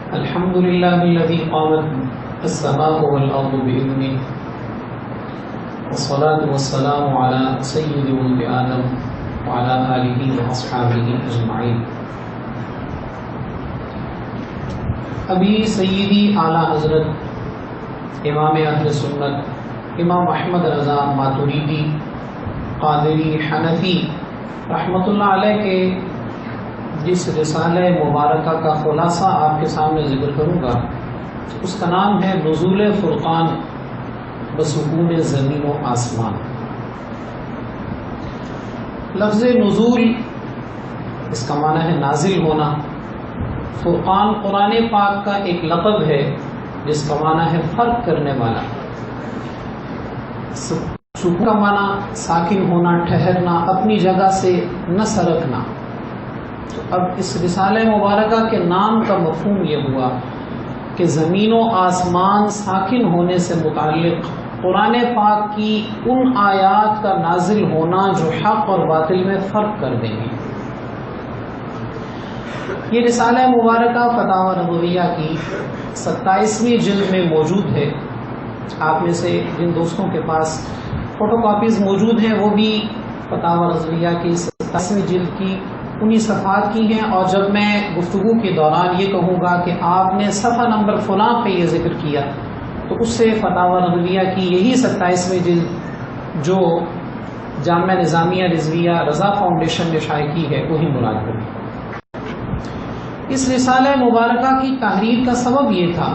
الحمد لله الذي قامت السماء والأرض بإذنه والصلاة والسلام على سيد ولد آدم وعلى آله وأصحابه أجمعين. ابھی سیدی اعلیٰ حضرت امام اہل سنت امام احمد رضا ماتریدی قادری حنفی رحمۃ اللہ علیہ کے جس رسالہ مبارکہ کا خلاصہ آپ کے سامنے ذکر کروں گا اس کا نام ہے نزول فرقان بسکون زمین و آسمان. لفظ نزول اس کا معنی ہے نازل ہونا. فرقان قرآن پاک کا ایک لقب ہے جس کا معنی ہے فرق کرنے والا. سکون کا معنی ساکن ہونا، ٹھہرنا، اپنی جگہ سے نہ سرکنا. تو اب اس رسالہ مبارکہ کے نام کا مفہوم یہ ہوا کہ زمین و آسمان ساکن ہونے سے متعلق قرآن پاک کی ان آیات کا نازل ہونا جو حق اور باطل میں فرق کر دیں گے. یہ رسالہ مبارکہ فتاوی نبویہ کی 27ویں جلد میں موجود ہے. آپ میں سے جن دوستوں کے پاس فوٹو کاپیز موجود ہیں وہ بھی فتاوی نبویہ کی 27ویں جلد کی 19 صفحات کی ہیں. اور جب میں گفتگو کے دوران یہ کہوں گا کہ آپ نے صفحہ نمبر فلاں پہ یہ ذکر کیا تو اس سے فتاوی نبویہ کی یہی 27ویں جلد جو جامعہ نظامیہ رضویہ رضا فاؤنڈیشن نے شائع کی ہے وہی مراد ہوگی. اس رسالہ مبارکہ کی تحریر کا سبب یہ تھا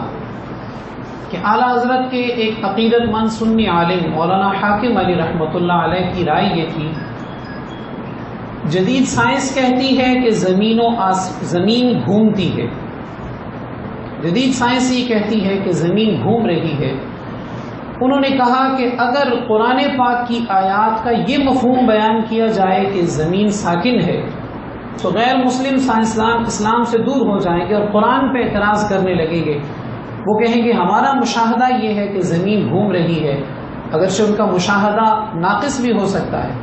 کہ اعلیٰ حضرت کے ایک عقیدت مند سنی عالم مولانا حاکم علی رحمۃ اللہ علیہ کی رائے یہ تھی جدید سائنس کہتی ہے کہ زمین گھومتی ہے. جدید سائنس یہ کہتی ہے کہ زمین گھوم رہی ہے. انہوں نے کہا کہ اگر قرآن پاک کی آیات کا یہ مفہوم بیان کیا جائے کہ زمین ساکن ہے تو غیر مسلم سائنسدان اسلام سے دور ہو جائیں گے اور قرآن پہ اعتراض کرنے لگیں گے. وہ کہیں گے ہمارا مشاہدہ یہ ہے کہ زمین گھوم رہی ہے. اگرچہ ان کا مشاہدہ ناقص بھی ہو سکتا ہے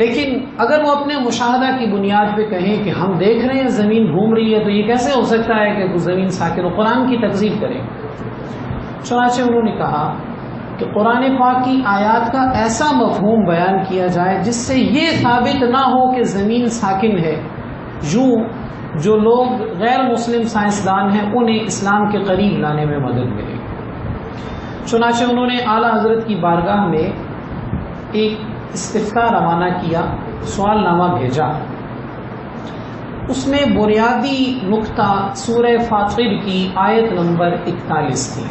لیکن اگر وہ اپنے مشاہدہ کی بنیاد پہ کہیں کہ ہم دیکھ رہے ہیں زمین گھوم رہی ہے تو یہ کیسے ہو سکتا ہے کہ زمین ساکن و قرآن کی تکذیب کریں. چنانچہ انہوں نے کہا کہ قرآن پاک کی آیات کا ایسا مفہوم بیان کیا جائے جس سے یہ ثابت نہ ہو کہ زمین ساکن ہے. یوں جو لوگ غیر مسلم سائنسدان ہیں انہیں اسلام کے قریب لانے میں مدد ملے. چنانچہ انہوں نے اعلیٰ حضرت کی بارگاہ میں ایک استفتاء روانہ کیا، سوال نامہ بھیجا. اس میں بنیادی نقطہ سورہ فاطر کی آیت نمبر 41 تھی.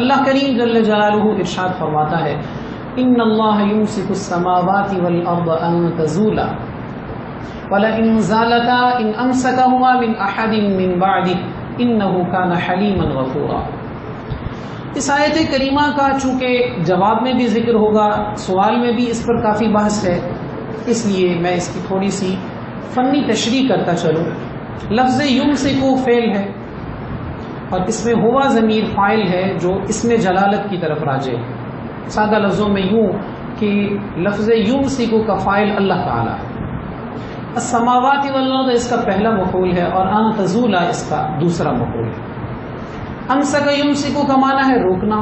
اللہ کریم جل جلالہ ارشاد فرماتا ہے ان اللہ یمسک السماوات والارض ان تزولا وَلَئِن زَالَتَا إِنْ أَمْسَكَهُمَا مِنْ أَحَدٍ مِّنْ بَعْدِهِ إِنَّهُ كَانَ حَلِيمًا غَفُورًا. اس آیت کریمہ کا چونکہ جواب میں بھی ذکر ہوگا، سوال میں بھی اس پر کافی بحث ہے، اس لیے میں اس کی تھوڑی سی فنی تشریح کرتا چلوں. لفظ یمسکو فعل ہے اور اس میں ہوا ضمیر فاعل ہے جو اسم جلالت کی طرف راجع ہے. سادہ لفظوں میں یوں کہ لفظ یمسکو کا فاعل اللہ تعالی ہے. السماوات والارض اس کا پہلا مفعول ہے اور ان تزولا اس کا دوسرا مفعول ہے. امسک یمسکو کا معنی ہے روکنا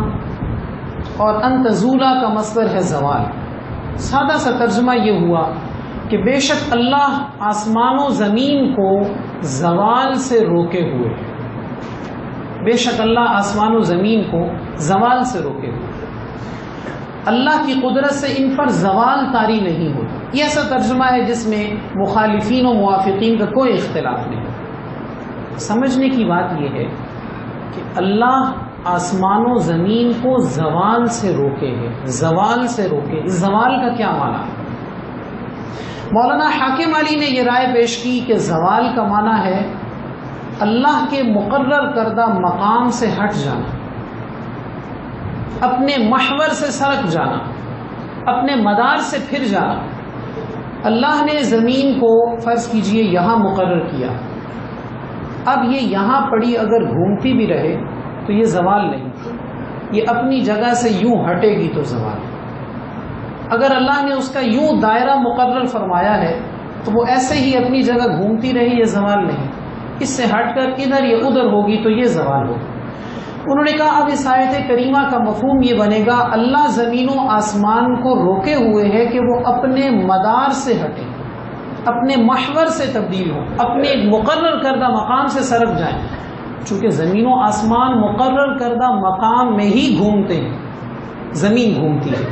اور ان تزولا کا مصدر ہے زوال. سادہ سا ترجمہ یہ ہوا کہ بے شک اللہ آسمان و زمین کو زوال سے روکے ہوئے ہے. بے شک اللہ آسمان و زمین کو زوال سے روکے ہوئے. اللہ کی قدرت سے ان پر زوال طاری نہیں ہوتا. یہ ایسا ترجمہ ہے جس میں مخالفین و موافقین کا کوئی اختلاف نہیں. سمجھنے کی بات یہ ہے کہ اللہ آسمان و زمین کو زوال سے روکے ہے. زوال سے روکے، اس زوال کا کیا معنی ہے؟ مولانا حاکم علی نے یہ رائے پیش کی کہ زوال کا معنی ہے اللہ کے مقرر کردہ مقام سے ہٹ جانا، اپنے محور سے سرک جانا، اپنے مدار سے پھر جانا. اللہ نے زمین کو فرض کیجئے یہاں مقرر کیا، اب یہ یہاں پڑی اگر گھومتی بھی رہے تو یہ زوال نہیں، یہ اپنی جگہ سے یوں ہٹے گی تو زوال. اگر اللہ نے اس کا یوں دائرہ مقرر فرمایا ہے تو وہ ایسے ہی اپنی جگہ گھومتی رہی، یہ زوال نہیں. اس سے ہٹ کر ادھر یا ادھر ہوگی تو یہ زوال ہوگا۔ انہوں نے کہا اب اس آیت کریمہ کا مفہوم یہ بنے گا اللہ زمین و آسمان کو روکے ہوئے ہے کہ وہ اپنے مدار سے ہٹیں، اپنے محور سے تبدیل ہوں، اپنے مقرر کردہ مقام سے سرک جائیں، چونکہ زمین و آسمان مقرر کردہ مقام میں ہی گھومتے ہیں، زمین گھومتی ہے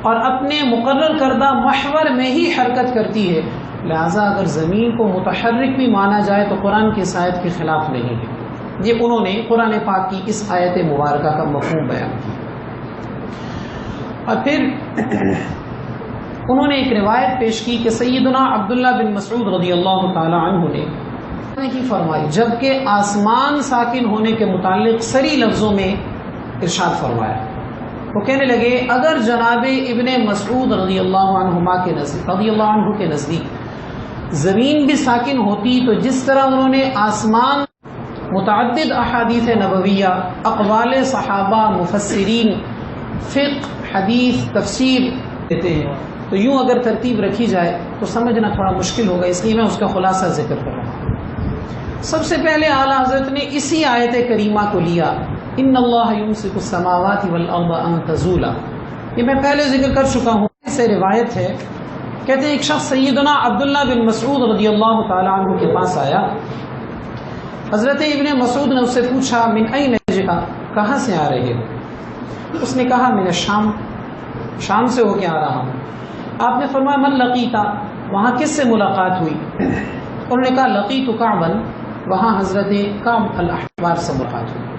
اور اپنے مقرر کردہ محور میں ہی حرکت کرتی ہے، لہذا اگر زمین کو متحرک بھی مانا جائے تو قرآن کی اس آیت کے خلاف نہیں ہے۔ یہ انہوں نے قرآن پاک کی اس آیت مبارکہ کا مفہوم بیان کیا۔ اور پھر انہوں نے ایک روایت پیش کی کہ سیدنا عبداللہ بن مسعود رضی اللہ تعالی عنہ نے نہیں فرمائی، جبکہ آسمان ساکن ہونے کے متعلق سری لفظوں میں ارشاد فرمایا۔ وہ کہنے لگے اگر جناب ابن مسعود رضی اللہ عنہ کے نزدیک زمین بھی ساکن ہوتی تو جس طرح انہوں نے آسمان متعدد احادیث نبویہ، اقوال صحابہ، مفسرین، فقہ، حدیث، تفسیر دیتے ہیں، تو یوں اگر ترتیب رکھی جائے تو سمجھنا تھوڑا مشکل ہوگا، اس لیے میں اس کا خلاصہ ذکر کر رہا ہوں۔ سب سے پہلے اعلیٰ حضرت نے اسی آیت کریمہ کو لیا، ان اللہ یمسک السماوات والارض ان تزولا، یہ میں پہلے ذکر کر چکا ہوں۔ سے روایت ہے، کہتے ہیں ایک شخص سیدنا عبداللہ بن مسعود رضی اللہ تعالی عنہ کے پاس آیا، حضرت ابن مسعود نے اس سے پوچھا من این جئت، کہاں سے آ رہے ہو؟ اس نے کہا من الشام، شام سے ہو کے آ رہا ہوں۔ آپ نے فرمایا من لقیتا، وہاں کس سے ملاقات ہوئی؟ انہوں نے کہا لقیت کعبا، وہاں حضرت کعب الاحبار سے ملاقات ہوئی۔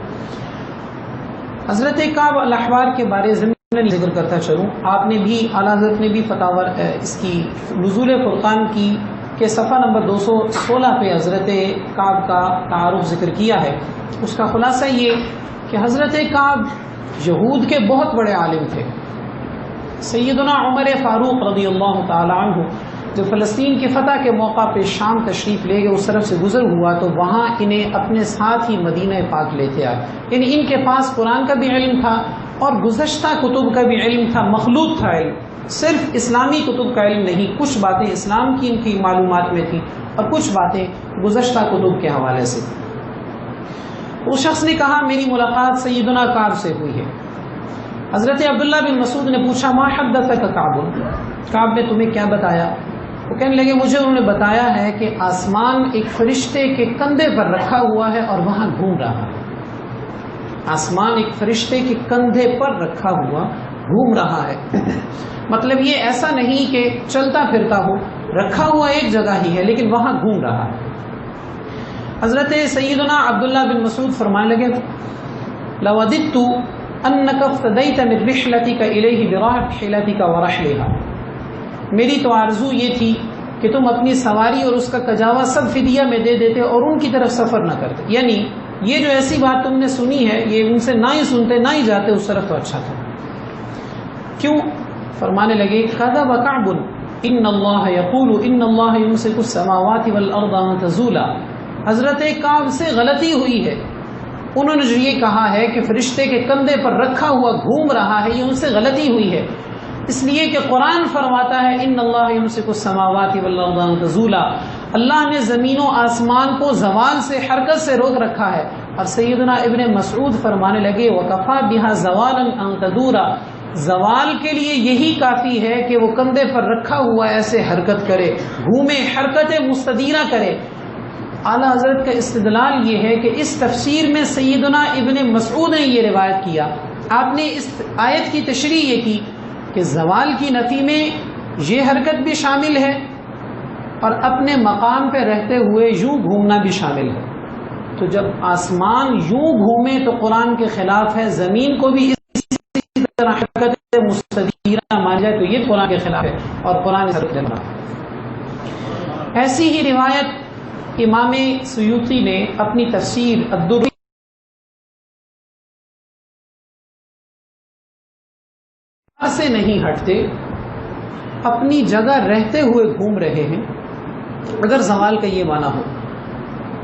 حضرت کعب الاحبار کے بارے میں ذکر کرتا چلوں، آپ نے بھی اعلیٰ حضرت نے بھی فتاوی اس کی نزول فرقان کی کہ صفحہ نمبر 216 پہ حضرت کعب کا تعارف ذکر کیا ہے۔ اس کا خلاصہ یہ کہ حضرت کعب یہود کے بہت بڑے عالم تھے۔ سیدنا عمر فاروق رضی اللہ تعالی عنہ جو فلسطین کی فتح کے موقع پہ شام تشریف لے گئے، اس طرف سے گزر ہوا تو وہاں انہیں اپنے ساتھ ہی مدینہ پاک لیتے آئے، یعنی ان کے پاس قرآن کا بھی علم تھا اور گزشتہ کتب کا بھی علم تھا، مخلوط تھا علم، صرف اسلامی کتب کا علم نہیں، کچھ باتیں اسلام کی ان کی معلومات میں تھیں اور کچھ باتیں گزشتہ کتب کے حوالے سے۔ اس شخص نے کہا میری ملاقات سیدنا کعب سے ہوئی ہے۔ حضرت عبداللہ بن مسعود نے پوچھا ما حدثک کعب، کعب نے تمہیں کیا بتایا؟ وہ کہنے لگے مجھے انہوں نے بتایا ہے کہ آسمان ایک فرشتے کے کندھے پر رکھا ہوا ہے اور وہاں گھوم رہا ہے۔ آسمان ایک فرشتے کے کندھے پر رکھا ہوا گھوم رہا ہے، مطلب یہ ایسا نہیں کہ چلتا پھرتا ہو، رکھا ہوا ایک جگہ ہی ہے لیکن وہاں گھوم رہا ہے۔ حضرت سیدنا عبداللہ بن مسعود فرمانے لگے لوددت انک افتدیت من رحلتک الیہ براحلتک ورحلها، میری تو آرزو یہ تھی کہ تم اپنی سواری اور اس کا کجاوا سب فدیہ میں دے دیتے اور ان کی طرف سفر نہ کرتے، یعنی یہ جو ایسی بات تم نے سنی ہے یہ ان سے نہ ہی سنتے نہ ہی جاتے، اس طرف تو اچھا تھا۔ کیوں؟ فرمانے لگے کذب کعب ان اللہ یقول ان اللہ یمسک السماوات والارض ان تزولا، حضرت کعب سے غلطی ہوئی ہے، انہوں نے جو یہ کہا ہے کہ فرشتے کے کندھے پر رکھا ہوا گھوم رہا ہے، یہ ان سے غلطی ہوئی ہے، اس لیے کہ قرآن فرماتا ہے ان اللہ یمسک السماوات والارض ان تزولا، اللہ نے زمین و آسمان کو زوال سے، حرکت سے روک رکھا ہے۔ اور سیدنا ابن مسعود فرمانے لگے وکفا بہا زوالا ان تدورا، زوال کے لیے یہی کافی ہے کہ وہ کندھے پر رکھا ہوا ایسے حرکت کرے، گھومے، حرکت مستدیرہ کرے۔ اعلیٰ حضرت کا استدلال یہ ہے کہ اس تفسیر میں سیدنا ابن مسعود نے یہ روایت کیا، آپ نے اس آیت کی تشریح یہ کی کہ زوال کی نفی میں یہ حرکت بھی شامل ہے اور اپنے مقام پہ رہتے ہوئے یوں گھومنا بھی شامل ہے، تو جب آسمان یوں گھومے تو قرآن کے خلاف ہے، زمین کو بھی اسی طرح حرکت مستدیرہ مان جائے تو یہ قرآن کے خلاف ہے اور قرآن ایسی ہی روایت امام سیوطی نے اپنی تفسیر الدر سے نہیں ہٹتے، اپنی جگہ رہتے ہوئے گھوم رہے ہیں، اگر زوال کا یہ معنی ہو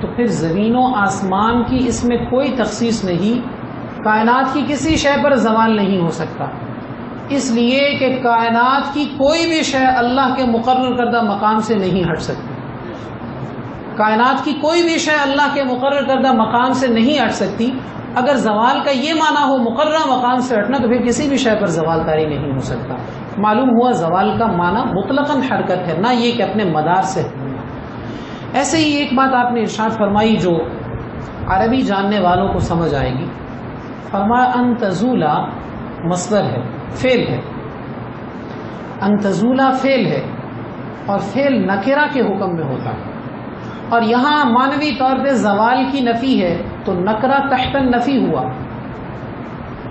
تو پھر زمین و آسمان کی اس میں کوئی تخصیص نہیں، کائنات کی کسی شے پر زوال نہیں ہو سکتا، اس لیے کہ کائنات کی کوئی بھی شے اللہ کے مقرر کردہ مقام سے نہیں ہٹ سکتی، کائنات کی کوئی بھی شے اللہ کے مقرر کردہ مقام سے نہیں ہٹ سکتی. اگر زوال کا یہ معنی ہو مقررہ مقام سے ہٹنا تو پھر کسی بھی شے پر زوال طاری نہیں ہو سکتا. معلوم ہوا زوال کا معنی مطلقاً حرکت ہے، نہ یہ کہ اپنے مدار سے. ایسے ہی ایک بات آپ نے ارشاد فرمائی جو عربی جاننے والوں کو سمجھ آئے گی. فرمایا ان تزولا مصدر ہے، فعل ہے. ان تزولا فعل ہے اور فعل نکرہ کے حکم میں ہوتا ہے، اور یہاں معنوی طور پہ زوال کی نفی ہے تو نکرہ تحت النفی ہوا.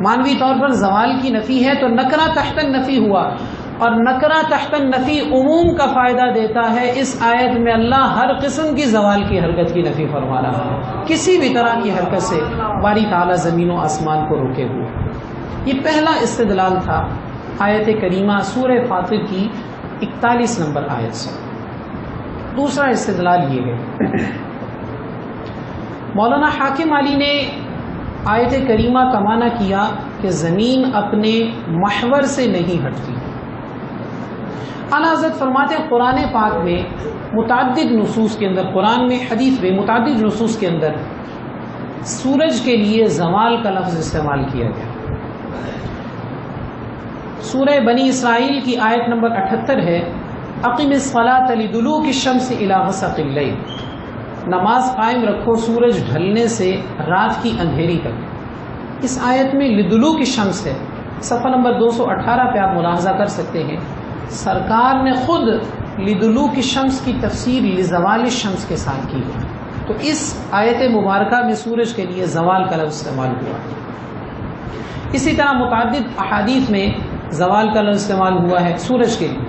معنوی طور پر زوال کی نفی ہے تو نکرہ تحت النفی ہوا، اور نکرہ تحت النفی عموم کا فائدہ دیتا ہے. اس آیت میں اللہ ہر قسم کی زوال کی حرکت کی نفی فرما رہا ہے، کسی بھی طرح کی حرکت سے باری تعالیٰ زمین و آسمان کو روکے ہوئے. یہ پہلا استدلال تھا آیت کریمہ سورہ فاطر کی 41 نمبر آیت سے. دوسرا استدلال یہ ہے، مولانا حاکم علی نے آیت کریمہ کا معنی کیا کہ زمین اپنے محور سے نہیں ہٹتی. اعلیٰ حضرت فرماتے ہیں قرآن پاک میں متعدد نصوص کے اندر، قرآن میں حدیث میں متعدد نصوص کے اندر سورج کے لیے زوال کا لفظ استعمال کیا گیا. سورہ بنی اسرائیل کی آیت نمبر 78 ہے، اقم الصلاۃ لدلوک الشمس الی غسق اللیل. نماز قائم رکھو سورج ڈھلنے سے رات کی اندھیری تک. اس آیت میں لدلوک الشمس ہے. صفحہ نمبر 218 پہ آپ ملاحظہ کر سکتے ہیں سرکار نے خود لدلوک الشمس کی تفسیر لزوال الشمس کے ساتھ کی ہے. تو اس آیت مبارکہ میں سورج کے لیے زوال کا لفظ استعمال ہوا. اسی طرح متعدد احادیث میں زوال کا لفظ استعمال ہوا ہے سورج کے لیے.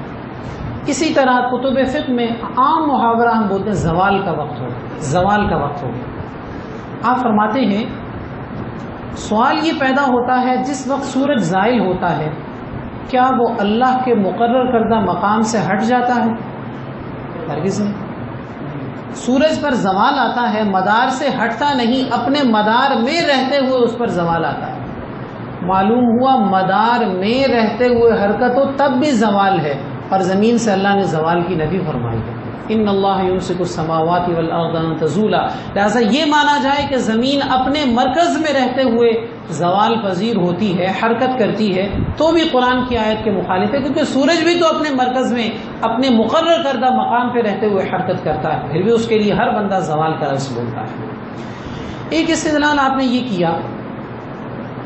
اسی طرح کتب فقہ میں عام محاورہ ہم بولتے ہیں زوال کا وقت ہو، زوال کا وقت ہو. آپ فرماتے ہیں سوال یہ پیدا ہوتا ہے جس وقت سورج زائل ہوتا ہے کیا وہ اللہ کے مقرر کردہ مقام سے ہٹ جاتا ہے؟ ہرگز نہیں. سورج پر زوال آتا ہے، مدار سے ہٹتا نہیں، اپنے مدار میں رہتے ہوئے اس پر زوال آتا ہے. معلوم ہوا مدار میں رہتے ہوئے حرکت ہو تب بھی زوال ہے، اور زمین سے اللہ نے زوال کی نفی فرمائی ہے. ان اللہ یمسک السماوات والارض ان تزولا. لہٰذا یہ مانا جائے کہ زمین اپنے مرکز میں رہتے ہوئے زوال پذیر ہوتی ہے، حرکت کرتی ہے، تو بھی قرآن کی آیت کے مخالف ہے، کیونکہ سورج بھی تو اپنے مرکز میں اپنے مقرر کردہ مقام پہ رہتے ہوئے حرکت کرتا ہے، پھر بھی اس کے لیے ہر بندہ زوال کا لفظ بولتا ہے. ایک استدلال آپ نے یہ کیا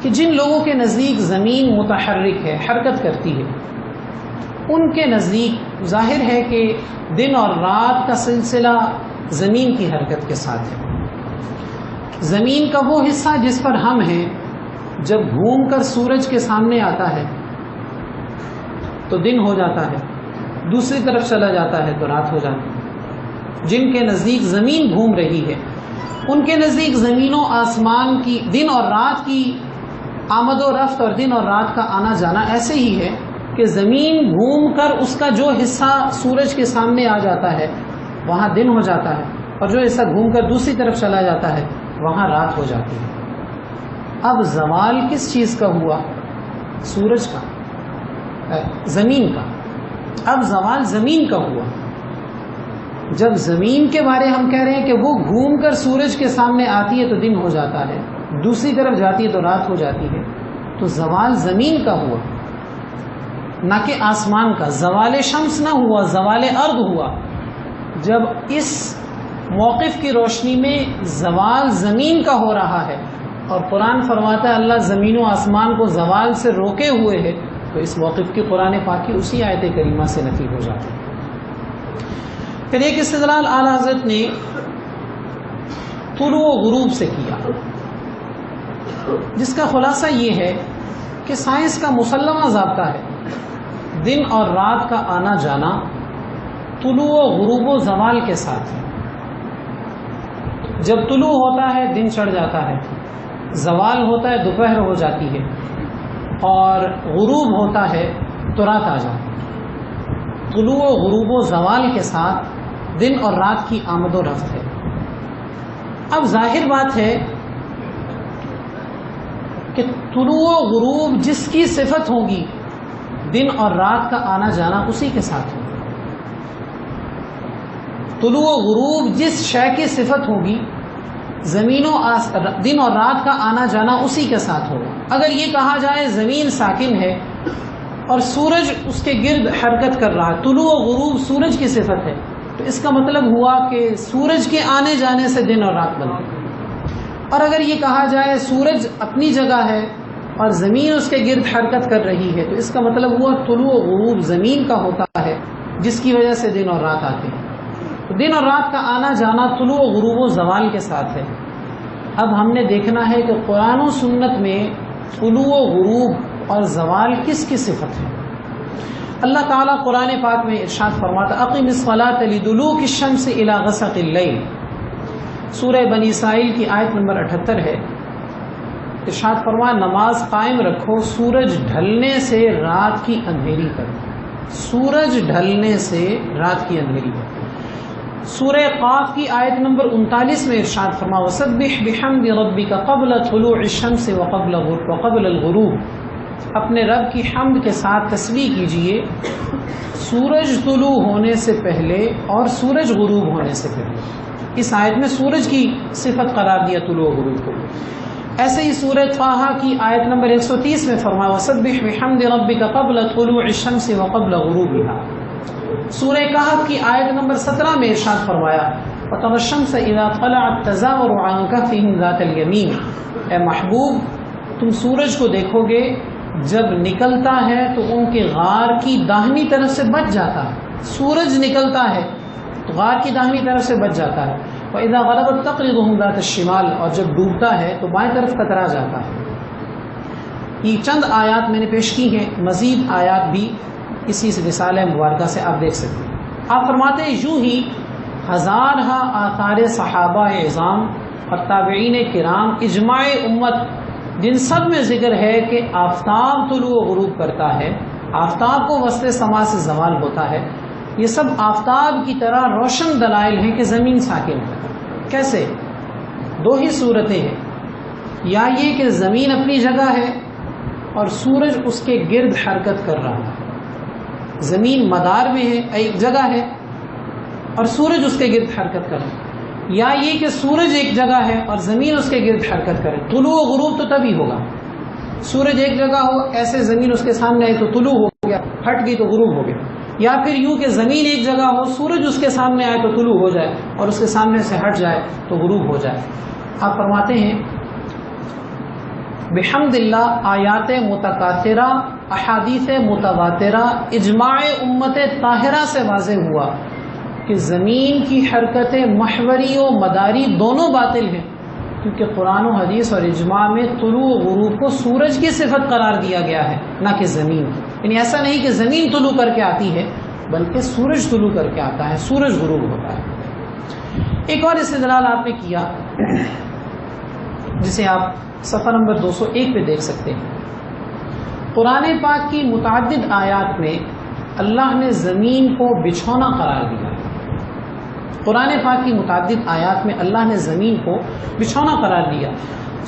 کہ جن لوگوں کے نزدیک زمین متحرک ہے، حرکت کرتی ہے، ان کے نزدیک ظاہر ہے کہ دن اور رات کا سلسلہ زمین کی حرکت کے ساتھ ہے. زمین کا وہ حصہ جس پر ہم ہیں جب گھوم کر سورج کے سامنے آتا ہے تو دن ہو جاتا ہے، دوسری طرف چلا جاتا ہے تو رات ہو جاتی ہے. جن کے نزدیک زمین گھوم رہی ہے ان کے نزدیک زمین و آسمان کی دن اور رات کی آمد و رفت اور دن اور رات کا آنا جانا ایسے ہی ہے کہ زمین گھوم کر اس کا جو حصہ سورج کے سامنے آ جاتا ہے وہاں دن ہو جاتا ہے، اور جو حصہ گھوم کر دوسری طرف چلا جاتا ہے وہاں رات ہو جاتی ہے. اب زوال کس چیز کا ہوا؟ سورج کا، زمین کا. اب زوال زمین کا ہوا. جب زمین کے بارے ہم کہہ رہے ہیں کہ وہ گھوم کر سورج کے سامنے آتی ہے تو دن ہو جاتا ہے، دوسری طرف جاتی ہے تو رات ہو جاتی ہے، تو زوال زمین کا ہوا نہ کہ آسمان کا. زوال شمس نہ ہوا، زوال ارض ہوا. جب اس موقف کی روشنی میں زوال زمین کا ہو رہا ہے اور قرآن فرماتا ہے اللہ زمین و آسمان کو زوال سے روکے ہوئے ہے، تو اس موقف کی قرآن پاک کی اسی آیت کریمہ سے نفی ہو جاتی ہے. پھر ایک استدلال اعلیٰ حضرت نے طلوع و غروب سے کیا، جس کا خلاصہ یہ ہے کہ سائنس کا مسلمہ ضابطہ ہے دن اور رات کا آنا جانا طلوع و غروب و زوال کے ساتھ ہے. جب طلوع ہوتا ہے دن چڑھ جاتا ہے، زوال ہوتا ہے دوپہر ہو جاتی ہے، اور غروب ہوتا ہے تو رات آ جاتی ہے. طلوع و غروب و زوال کے ساتھ دن اور رات کی آمد و رفت ہے. اب ظاہر بات ہے کہ طلوع و غروب جس کی صفت ہوگی دن اور رات کا آنا جانا اسی کے ساتھ ہوگا. طلوع و غروب جس شے کی صفت ہوگی زمین و دن اور رات کا آنا جانا اسی کے ساتھ ہوگا. اگر یہ کہا جائے زمین ساکن ہے اور سورج اس کے گرد حرکت کر رہا ہے، طلوع و غروب سورج کی صفت ہے، تو اس کا مطلب ہوا کہ سورج کے آنے جانے سے دن اور رات بنتے ہیں. اور اگر یہ کہا جائے سورج اپنی جگہ ہے اور زمین اس کے گرد حرکت کر رہی ہے، تو اس کا مطلب ہوا طلوع و غروب زمین کا ہوتا ہے جس کی وجہ سے دن اور رات آتے ہیں. تو دن اور رات کا آنا جانا طلوع و غروب و زوال کے ساتھ ہے. اب ہم نے دیکھنا ہے کہ قرآن و سنت میں طلوع و غروب اور زوال کس کی صفت ہے. اللہ تعالیٰ قرآن پاک میں ارشاد فرماتا اقم الصلاۃ لدلوک الشمس الی غسق اللیل، سورہ بنی اسرائیل کی آیت نمبر 78 ہے. ارشاد فرمایا نماز قائم رکھو سورج ڈھلنے سے رات کی اندھیری تک، سورج ڈھلنے سے رات کی اندھیری تک. سورہ قاف کی آیت نمبر 39 میں ارشاد فرمایا وسبح بحمد ربک قبل طلوع الشمس وقبل الغروب، اپنے رب کی حمد کے ساتھ تسبیح کیجئے سورج طلوع ہونے سے پہلے اور سورج غروب ہونے سے پہلے. اس آیت میں سورج کی صفت قرار دیا طلوع و غروب کو. ایسے ہی سورہ طٰہٰ کی آیت نمبر 130 میں فرمایا وسبح بحمد ربک قبل طلوع الشمس وقبل غروبها. سورہ کہف کی آیت نمبر 17 میں ارشاد فرمایا وَتَرَى الشَّمْسَ إِذَا طَلَعَتْ تَزَاوَرُ عَنْ كَهْفِهِمْ ذَاتَ الْيَمِينِ، اے محبوب تم سورج کو دیکھو گے جب نکلتا ہے تو ان کے غار کی داہنی طرف سے بچ جاتا ہے. سورج نکلتا ہے تو غار کی داہنی طرف سے بچ جاتا ہے. وَإِذَا غَرَبَتْ تَقْرِضُهُمْ ذَاتَ الشِّمَالِ، اور جب ڈوبتا ہے تو بائیں طرف کترا جاتا ہے. یہ چند آیات میں نے پیش کی ہیں، مزید آیات بھی اسی رسالہ مبارکہ سے آپ دیکھ سکتے ہیں. آپ فرماتے ہیں یوں ہی ہزارہا آثار صحابہ اعظام اور تابعین کرام اجماع امت جن سب میں ذکر ہے کہ آفتاب طلوع و غروب کرتا ہے، آفتاب کو وسط سما سے زوال ہوتا ہے، یہ سب آفتاب کی طرح روشن دلائل ہیں کہ زمین ساکن ہے. کیسے؟ دو ہی صورتیں ہیں، یا یہ کہ زمین اپنی جگہ ہے اور سورج اس کے گرد حرکت کر رہا ہے. زمین مدار میں ہے، ایک جگہ ہے اور سورج اس کے گرد حرکت کر رہا ہے. یا یہ کہ سورج ایک جگہ ہے اور زمین اس کے گرد حرکت کرے. طلوع و غروب تو تبھی ہوگا، سورج ایک جگہ ہو ایسے زمین اس کے سامنے آئے تو طلوع ہو گیا، ہٹ گئی تو غروب ہو گیا. یا پھر یوں کہ زمین ایک جگہ ہو سورج اس کے سامنے آئے تو طلوع ہو جائے اور اس کے سامنے سے ہٹ جائے تو غروب ہو جائے. آپ فرماتے ہیں بحمد اللہ آیات متکاثرہ احادیث متواترہ اجماع امت طاہرہ سے واضح ہوا کہ زمین کی حرکت محوری و مداری دونوں باطل ہیں، کیونکہ قرآن و حدیث اور اجماع میں طلوع و غروب کو سورج کی صفت قرار دیا گیا ہے نہ کہ زمین. یعنی ایسا نہیں کہ زمین طلوع کر کے آتی ہے بلکہ سورج طلوع کر کے آتا ہے، سورج غروب ہوتا ہے. ایک اور استدلال آپ نے کیا جسے آپ صفحہ نمبر 201 پہ دیکھ سکتے ہیں. قرآن پاک کی متعدد آیات میں اللہ نے زمین کو بچھونا قرار دیا. قرآن پاک کی متعدد آیات میں اللہ نے زمین کو بچھونا قرار دیا.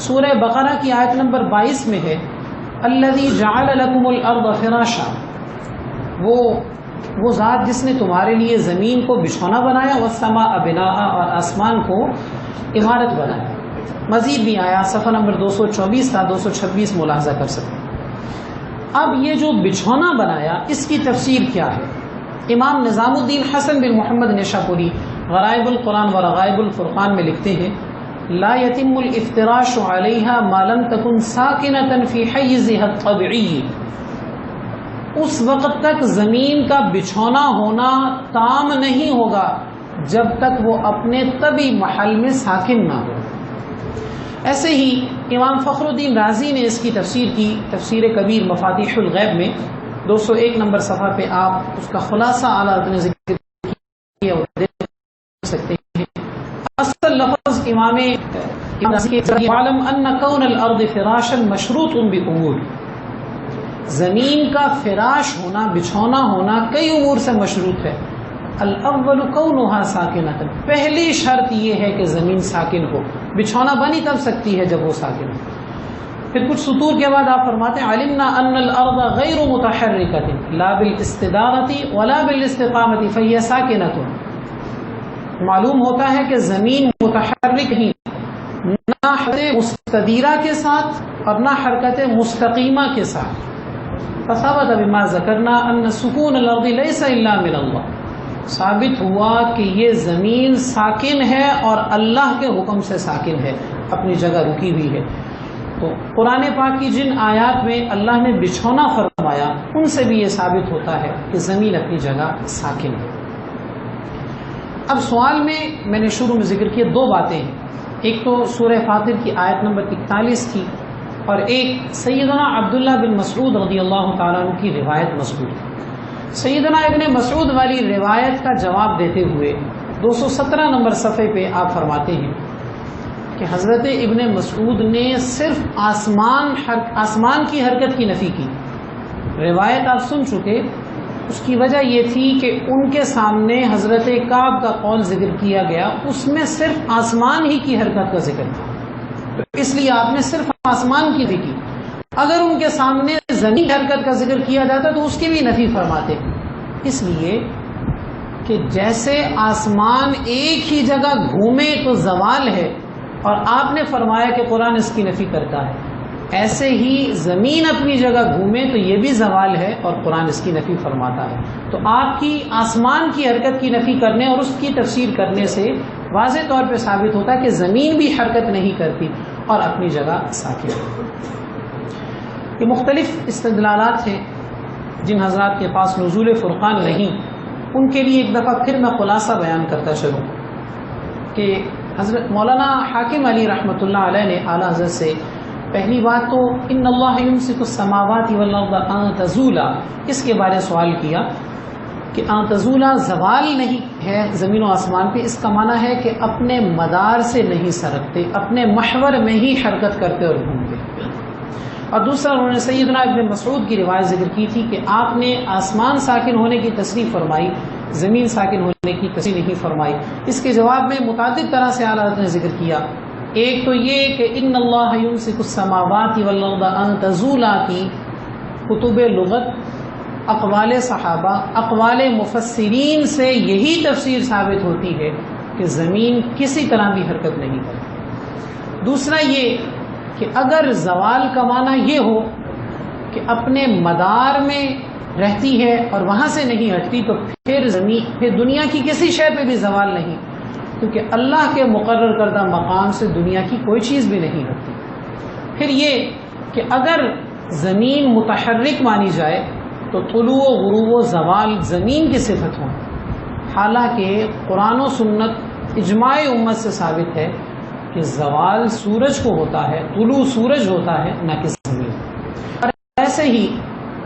سورہ بقرہ کی آیت نمبر 22 میں ہے الذی جعل لکم الارض فراشا، وہ ذات جس نے تمہارے لیے زمین کو بچھونا بنایا، والسماء بناء، اور آسمان کو عمارت بنایا. مزید بھی آیا صفحہ نمبر 224 تا 226 ملاحظہ کر سکتے ہیں. اب یہ جو بچھونا بنایا اس کی تفسیر کیا ہے؟ امام نظام الدین حسن بن محمد نیشاپوری غرائب القرآن و رغائب الفرقان میں لکھتے ہیں لا يتم الافتراش علیها ما لم تكن ساکنة فی حیزها الطبعی، اس وقت تک زمین کا بچھونا ہونا تام نہیں ہوگا جب تک وہ اپنے طبعی محل میں ساکن نہ ہو. ایسے ہی امام فخر الدین رازی نے اس کی تفسیر کی، تفسیر کبیر مفاتیح الغیب میں 201 نمبر صفحہ پہ آپ اس کا خلاصہ اعلیٰ نے ذکر کیا اور دیکھ سکتے ہیں. اصل لفظ امام رازی کے عالم ان کون الارض فراشا مشروط بامور، زمین کا فراش ہونا بچھونا ہونا کئی امور سے مشروط ہے. الاول کونها ساکنۃ، پہلی شرط یہ ہے کہ زمین ساکن ہو، بچھونا بنی تب سکتی ہے جب وہ ساکن ہو. پھر کچھ سطور کے بعد آپ فرماتے ہیں علمنا ان الارض غیر متحرکۃ لا بالاستدارۃ ولا بالاستقامۃ فهي ساکنۃ، معلوم ہوتا ہے کہ زمین متحرک ہی نہ حرکت مستدیرہ کے ساتھ اور نہ حرکت مستقیمہ کے ساتھ. فثبت بما ذکرنا ان سکون الارض لیس الا من اللہ. ثابت ہوا کہ یہ زمین ساکن ہے اور اللہ کے حکم سے ساکن ہے، اپنی جگہ رکی ہوئی ہے. تو قرآن پاک کی جن آیات میں اللہ نے بچھونا فرمایا ان سے بھی یہ ثابت ہوتا ہے کہ زمین اپنی جگہ ساکن ہے. اب سوال میں نے شروع میں ذکر کیا دو باتیں ہیں. ایک تو سورہ فاطر کی آیت نمبر 41 تھی اور ایک سیدنا عبداللہ بن مسعود رضی اللہ تعالیٰ عنہ کی روایت مذکور ہے. سیدنا ابن مسعود والی روایت کا جواب دیتے ہوئے 217 نمبر صفحے پہ آپ فرماتے ہیں کہ حضرت ابن مسعود نے صرف آسمان کی حرکت کی نفی کی. روایت آپ سن چکے. اس کی وجہ یہ تھی کہ ان کے سامنے حضرت کعب کا قول ذکر کیا گیا، اس میں صرف آسمان ہی کی حرکت کا ذکر تھا، تو اس لیے آپ نے صرف آسمان کی نفی کی. اگر ان کے سامنے زمین حرکت کا ذکر کیا جاتا تو اس کی بھی نفی فرماتے، اس لیے کہ جیسے آسمان ایک ہی جگہ گھومے تو زوال ہے اور آپ نے فرمایا کہ قرآن اس کی نفی کرتا ہے، ایسے ہی زمین اپنی جگہ گھومے تو یہ بھی زوال ہے اور قرآن اس کی نفی فرماتا ہے. تو آپ کی آسمان کی حرکت کی نفی کرنے اور اس کی تفسیر کرنے سے واضح طور پہ ثابت ہوتا ہے کہ زمین بھی حرکت نہیں کرتی اور اپنی جگہ ساکن ہے. یہ مختلف استدلالات ہیں. جن حضرات کے پاس نزول فرقان نہیں ان کے لیے ایک دفعہ پھر میں خلاصہ بیان کرتا چلوں کہ حضرت مولانا حاکم علی رحمۃ اللہ علیہ نے اعلیٰ حضرت سے پہلی بات تو ان اللہ یمسک السماوات والارض ان تزولا اس کے بارے سوال کیا کہ ان تزولا زوال نہیں ہے زمین و آسمان پہ، اس کا معنی ہے کہ اپنے مدار سے نہیں سرکتے، اپنے محور میں ہی حرکت کرتے اور گھومتے. اور دوسرا انہوں نے سیدنا ابن مسعود کی روایت ذکر کی تھی کہ آپ نے آسمان ساکن ہونے کی تصریح فرمائی، زمین ساکن ہونے کی تصریح نہیں فرمائی. اس کے جواب میں متعدد طرح سے اعلیٰ حضرت نے ذکر کیا. ایک تو یہ کہ ان اللہ یمسک السماوات والارض ان تزولا کی کتب لغت، اقوال صحابہ، اقوال مفسرین سے یہی تفسیر ثابت ہوتی ہے کہ زمین کسی طرح بھی حرکت نہیں کرتی. دوسرا یہ کہ اگر زوال کا معنی یہ ہو کہ اپنے مدار میں رہتی ہے اور وہاں سے نہیں ہٹتی تو پھر دنیا کی کسی شے پہ بھی زوال نہیں، کیونکہ اللہ کے مقرر کردہ مقام سے دنیا کی کوئی چیز بھی نہیں ہٹتی. پھر یہ کہ اگر زمین متحرک مانی جائے تو طلوع و غروب و زوال زمین کی صفت ہوں، حالانکہ قرآن و سنت اجماع امت سے ثابت ہے کہ زوال سورج کو ہوتا ہے، طلوع سورج ہوتا ہے، نہ کہ زمین. اور ایسے ہی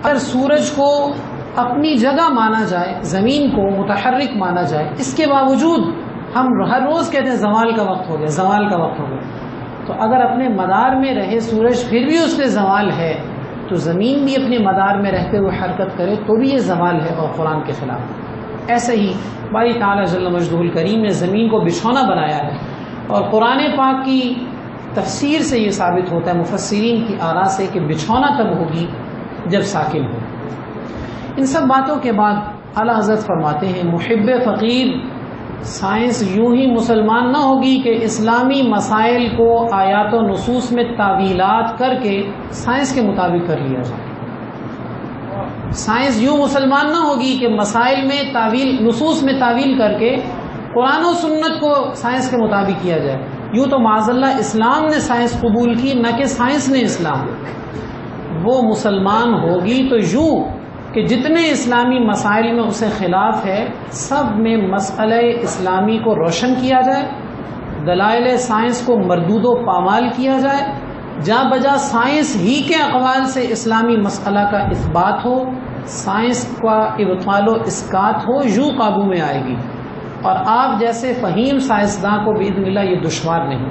اگر سورج کو اپنی جگہ مانا جائے، زمین کو متحرک مانا جائے، اس کے باوجود ہم ہر روز کہتے ہیں زوال کا وقت ہو گیا، زوال کا وقت ہو گیا، تو اگر اپنے مدار میں رہے سورج پھر بھی اس پہ زوال ہے تو زمین بھی اپنے مدار میں رہتے ہوئے حرکت کرے تو بھی یہ زوال ہے اور قرآن کے خلاف. ایسے ہی باری تعالیٰ جل مجدہ الکریم نے زمین کو بچھونا بنایا ہے اور قرآن پاک کی تفسیر سے یہ ثابت ہوتا ہے، مفسرین کی آراء سے، کہ بچھونا تب ہوگی جب ساکن ہو. ان سب باتوں کے بعد اعلیٰ حضرت فرماتے ہیں محب فقیر سائنس یوں ہی مسلمان نہ ہوگی کہ اسلامی مسائل کو آیات و نصوص میں تعویلات کر کے سائنس کے مطابق کر لیا جائے. سائنس یوں مسلمان نہ ہوگی کہ مسائل میں تعویل، نصوص میں تعویل کر کے قرآن و سنت کو سائنس کے مطابق کیا جائے. یوں تو معاذ اللہ اسلام نے سائنس قبول کی، نہ کہ سائنس نے اسلام. وہ مسلمان ہوگی تو یوں کہ جتنے اسلامی مسائل میں اسے خلاف ہے سب میں مسئلہ اسلامی کو روشن کیا جائے، دلائل سائنس کو مردود و پامال کیا جائے، جا بجا سائنس ہی کے اقوال سے اسلامی مسئلہ کا اثبات ہو، سائنس کا ابطال و اسقاط ہو، یوں قابو میں آئے گی. اور آپ جیسے فہیم سائنسداں کو باذن اللہ یہ دشوار نہیں.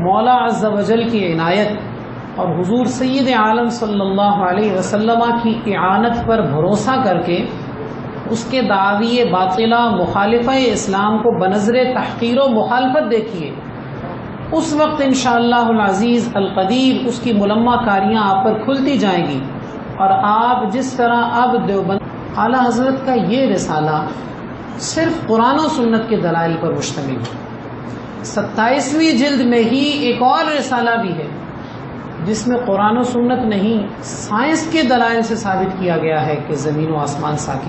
مولا عز و جل کی عنایت اور حضور سید عالم صلی اللہ علیہ وسلم کی اعانت پر بھروسہ کر کے اس کے دعوی باطلہ مخالفہ اسلام کو بنظر تحقیر و مخالفت دیکھیے، اس وقت انشاءاللہ العزیز القدیر اس کی ملمہ کاریاں آپ پر کھلتی جائیں گی. اور آپ جس طرح اب دیوبند اعلیٰ حضرت کا یہ رسالہ صرف قرآن و سنت کے دلائل پر مشتمل ہے۔ 27ویں جلد میں ہی ایک اور رسالہ بھی ہے جس میں قرآن و سنت نہیں، سائنس کے دلائل سے ثابت کیا گیا ہے کہ زمین و آسمان ساکن